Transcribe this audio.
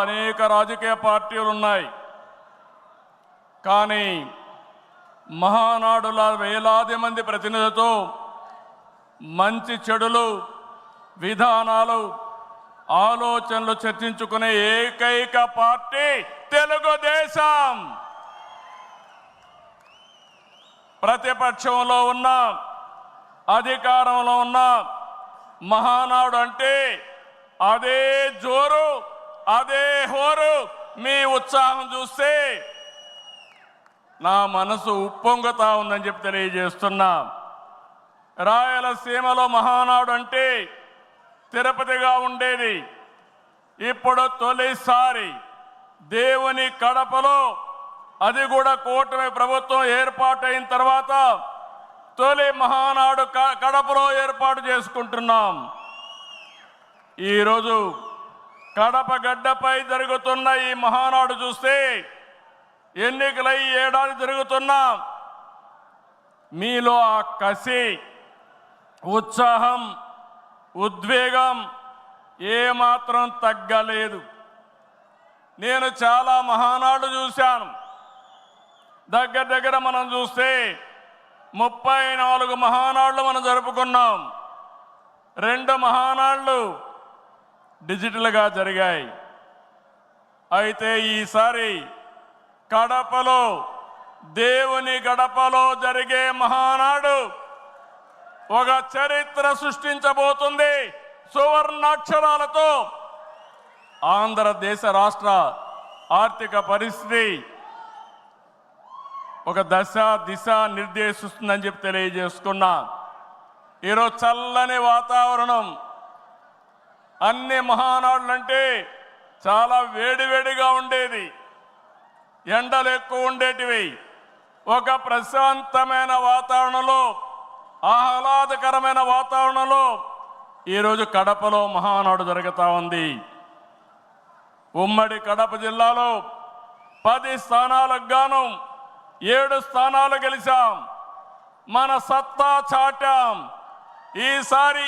అనేక రాజకీయ పార్టీలు ఉన్నాయి. కానీ మహానాడుల వేలాది మంది ప్రతినిధులతో మంచి చెడులు విధానాలు ఆలోచనలు చర్చించుకునే ఏకైక పార్టీ తెలుగుదేశం. ప్రతిపక్షంలో ఉన్న అధికారంలో ఉన్న మహానాడు అంటే అదే జోరు అదే హోరు. మీ ఉత్సాహం చూస్తే నా మనసు ఉప్పొంగుతా ఉందని చెప్పి తెలియజేస్తున్నా. రాయలసీమలో మహానాడు అంటే తిరుపతిగా ఉండేది. ఇప్పుడు తొలిసారి దేవుని కడపలో, అది కూడా కూటమి ప్రభుత్వం ఏర్పాటైన తర్వాత తొలి మహానాడు కడపలో ఏర్పాటు చేసుకుంటున్నాం. ఈరోజు కడప గడ్డపై జరుగుతున్న ఈ మహానాడు చూస్తే ఎన్నికలై ఏడాది జరుగుతున్నా మీలో ఆ కసి, ఉత్సాహం, ఉద్వేగం ఏమాత్రం తగ్గలేదు. నేను చాలా మహానాడు చూశాను. దగ్గర మనం చూస్తే 34 మహానాడులు మనం జరుపుకున్నాం. 2 మహానాడులు డిజిటల్గా జరిగాయి. అయితే ఈసారి కడపలో, దేవుని గడపలో జరిగే మహానాడు ఒక చరిత్ర సృష్టించబోతుంది. సువర్ణాక్షరాలతో ఆంధ్రదేశ రాష్ట్ర ఆర్థిక పరిస్థితి ఒక దిశ నిర్దేశిస్తుందని చెప్పి తెలియజేసుకున్నా. ఈరోజు చల్లని వాతావరణం. అన్ని మహానాడులంటే చాలా వేడివేడిగా ఉండేది, ఎండలు ఎక్కువ ఉండేటివి. ఒక ప్రశాంతమైన వాతావరణంలో, ఆహ్లాదకరమైన వాతావరణంలో ఈరోజు కడపలో మహానాడు జరుగుతూ ఉంది. ఉమ్మడి కడప జిల్లాలో 10 స్థానాలకు గాను 7 స్థానాలు గెలిచాం. మన సత్తా చాటాం. ఈసారి